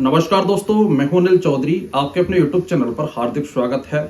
नमस्कार दोस्तों, मैं हूं अनिल चौधरी। आपके अपने YouTube चैनल पर हार्दिक स्वागत है।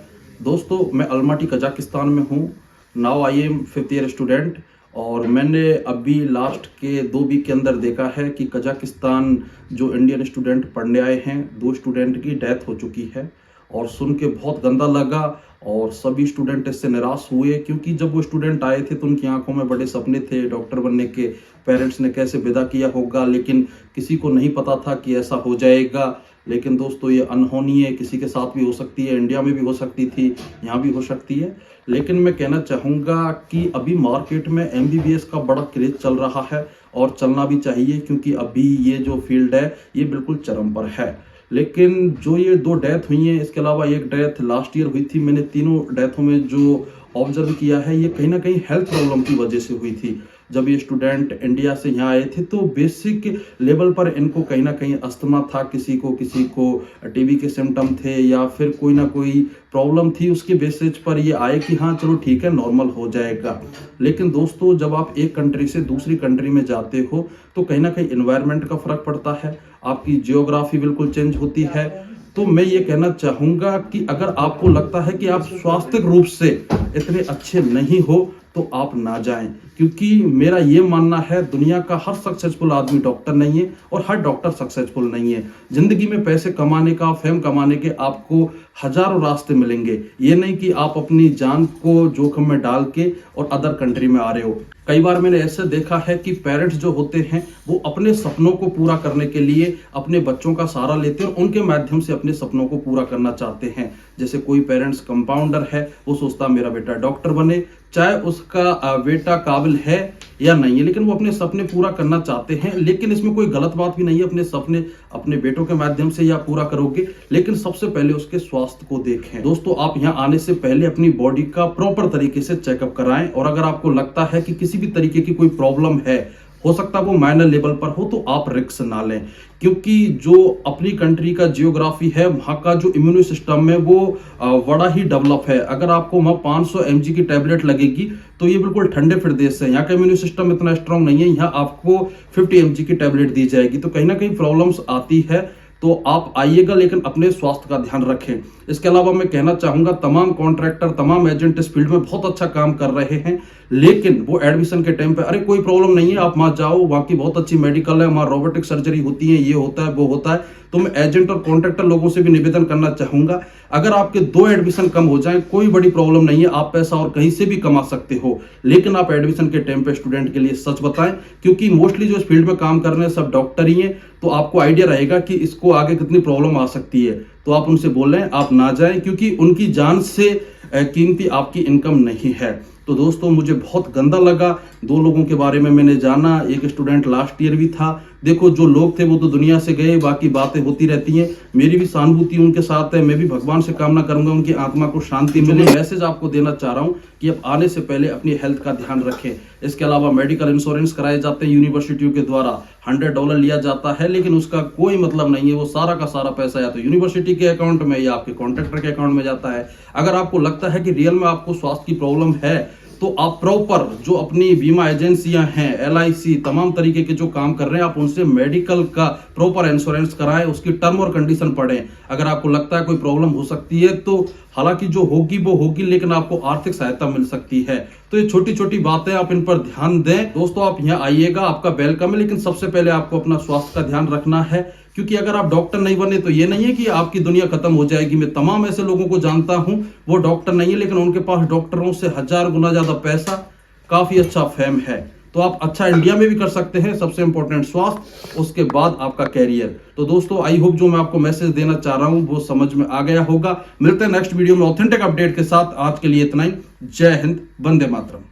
दोस्तों, मैं अलमाटी कजाकिस्तान में हूं। Now I am 5th year student और मैंने अभी लास्ट के 2 वीक के अंदर देखा है कि कजाकिस्तान जो इंडियन स्टूडेंट पढ़ने आए हैं, 2 स्टूडेंट की डेथ हो चुकी है और सुन के बहुत गंदा लगा और सभी स्टूडेंट इससे निराश हुए क्योंकि जब वो स्टूडेंट आए थे तो उनकी आंखों में बड़े सपने थे डॉक्टर बनने के। पेरेंट्स ने कैसे विदा किया होगा, लेकिन किसी को नहीं पता था कि ऐसा हो जाएगा। लेकिन दोस्तों, ये अनहोनी है, किसी के साथ भी हो सकती है, इंडिया में भी हो सकती थी, यहाँ भी हो सकती है। लेकिन मैं कहना चाहूँगा कि अभी मार्केट में MBBS का बड़ा क्रेज चल रहा है और चलना भी चाहिए क्योंकि अभी ये जो फील्ड है ये बिल्कुल चरम पर है। लेकिन जो ये 2 डेथ हुई हैं, इसके अलावा एक डेथ लास्ट ईयर हुई थी। मैंने तीनों डेथों में जो ऑब्जर्व किया है ये कहीं ना कहीं हेल्थ प्रॉब्लम की वजह से हुई थी। जब ये स्टूडेंट इंडिया से यहाँ आए थे तो बेसिक लेवल पर इनको कहीं ना कहीं अस्थमा था, किसी को टीबी के सिम्टम थे या फिर कोई ना कोई प्रॉब्लम थी। उसके बेसिस पर ये आए कि हाँ चलो ठीक है, नॉर्मल हो जाएगा। लेकिन दोस्तों, जब आप एक कंट्री से दूसरी कंट्री में जाते हो तो कहीं ना कहीं एनवायरनमेंट का फर्क पड़ता है, आपकी जियोग्राफी बिल्कुल चेंज होती है। तो मैं ये कहना चाहूँगा कि अगर आपको लगता है कि आप स्वास्थ्य रूप से इतने अच्छे नहीं हो तो आप ना जाएं, क्योंकि मेरा ये मानना है दुनिया का हर सक्सेसफुल आदमी डॉक्टर नहीं है और हर डॉक्टर सक्सेसफुल नहीं है। जिंदगी में पैसे कमाने का, फेम कमाने के आपको हजारों रास्ते मिलेंगे। ये नहीं कि आप अपनी जान को जोखिम में डाल के और अदर कंट्री में आ रहे हो। कई बार मैंने ऐसे देखा है कि पेरेंट्स जो होते हैं वो अपने सपनों को पूरा करने के लिए अपने बच्चों का सहारा लेते हैं और उनके माध्यम से अपने सपनों को पूरा करना चाहते हैं। जैसे कोई पेरेंट्स कंपाउंडर है, वो सोचता मेरा बेटा डॉक्टर बने, चाहे उसका बेटा काबिल है या नहीं है, लेकिन वो अपने सपने पूरा करना चाहते हैं। लेकिन इसमें कोई गलत बात भी नहीं है, अपने सपने अपने बेटों के माध्यम से या पूरा करोगे, लेकिन सबसे पहले उसके स्वास्थ्य को देखें। दोस्तों, आप यहाँ आने से पहले अपनी बॉडी का प्रॉपर तरीके से चेकअप कराएं और अगर आपको लगता है कि किसी भी तरीके की कोई प्रॉब्लम है, हो सकता है वो माइनर लेवल पर हो, तो आप रिस्क ना लें। क्योंकि जो अपनी कंट्री का जियोग्राफी है, वहाँ का जो इम्यून सिस्टम है वो बड़ा ही डेवलप है। अगर आपको वहाँ 500 mg की टैबलेट लगेगी तो ये बिल्कुल ठंडे प्रदेश से, यहाँ का इम्यून सिस्टम इतना स्ट्रांग नहीं है, यहाँ आपको 50 mg की टैबलेट दी जाएगी। तो कहीं ना कहीं प्रॉब्लम्स आती है, तो आप आइएगा लेकिन अपने स्वास्थ्य का ध्यान रखें। इसके अलावा मैं कहना चाहूंगा तमाम कॉन्ट्रैक्टर, तमाम एजेंट इस फील्ड में बहुत अच्छा काम कर रहे हैं, लेकिन वो एडमिशन के टाइम पे अरे कोई प्रॉब्लम नहीं है, आप वहां जाओ, वहां की बहुत अच्छी मेडिकल है, वहां रोबोटिक सर्जरी होती है, ये होता है, वो होता है। तो मैं एजेंट और कॉन्ट्रैक्टर लोगों से भी निवेदन करना चाहूंगा, अगर आपके 2 एडमिशन कम हो जाए कोई बड़ी प्रॉब्लम नहीं है, आप पैसा और कहीं से भी कमा सकते हो, लेकिन आप एडमिशन के टाइम पे स्टूडेंट के लिए सच बताएं, क्योंकि मोस्टली जो इस फील्ड में काम कर रहे हैं सब डॉक्टर ही हैं। तो आपको आइडिया रहेगा कि इसको आगे कितनी प्रॉब्लम आ सकती है। तो आप उनसे बोल रहे हैं आप ना जाएं, क्योंकि उनकी जान से कीमती आपकी इनकम नहीं है। तो दोस्तों, मुझे बहुत गंदा लगा, 2 लोगों के बारे में मैंने जाना। एक स्टूडेंट लास्ट ईयर भी था। देखो, जो लोग थे वो तो दुनिया से गए, बाकी बातें होती रहती हैं। मेरी भी सहानुभूति उनके साथ है, मैं भी भगवान से कामना करूंगा उनकी आत्मा को शांति मिले। मैसेज आपको देना चाह रहा हूं कि अब आने से पहले अपनी हेल्थ का ध्यान रखें। इसके अलावा मेडिकल इंश्योरेंस कराए जाते हैं यूनिवर्सिटियों के द्वारा, $100 लिया जाता है, लेकिन उसका कोई मतलब नहीं है। वो सारा का सारा पैसा या तो यूनिवर्सिटी के अकाउंट में या आपके कॉन्ट्रैक्टर के अकाउंट में जाता है। अगर आपको लगता है कि रियल में आपको स्वास्थ्य की प्रॉब्लम है तो आप प्रॉपर जो अपनी बीमा एजेंसियां हैं, LIC, तमाम तरीके के जो काम कर रहे हैं, आप उनसे मेडिकल का प्रॉपर इंश्योरेंस कराएं, उसकी टर्म और कंडीशन पढ़ें। अगर आपको लगता है कोई प्रॉब्लम हो सकती है तो हालांकि जो होगी वो होगी, लेकिन आपको आर्थिक सहायता मिल सकती है। तो ये छोटी छोटी बातें आप इन पर ध्यान दें। दोस्तों, आप यहाँ आइएगा, आपका वेलकम है, लेकिन सबसे पहले आपको अपना स्वास्थ्य का ध्यान रखना है, क्योंकि अगर आप डॉक्टर नहीं बने तो ये नहीं है कि आपकी दुनिया खत्म हो जाएगी। मैं तमाम ऐसे लोगों को जानता हूं, वो डॉक्टर नहीं है, लेकिन उनके पास डॉक्टरों से 1000 गुना ज्यादा पैसा, काफी अच्छा फेम है। तो आप अच्छा इंडिया में भी कर सकते हैं। सबसे इंपॉर्टेंट स्वास्थ्य, उसके बाद आपका कैरियर। तो दोस्तों, आई होप जो मैं आपको मैसेज देना चाह रहा हूं वो समझ में आ गया होगा। मिलते हैं नेक्स्ट वीडियो में ऑथेंटिक अपडेट के साथ। आज के लिए इतना ही। जय हिंद, वंदे मातरम।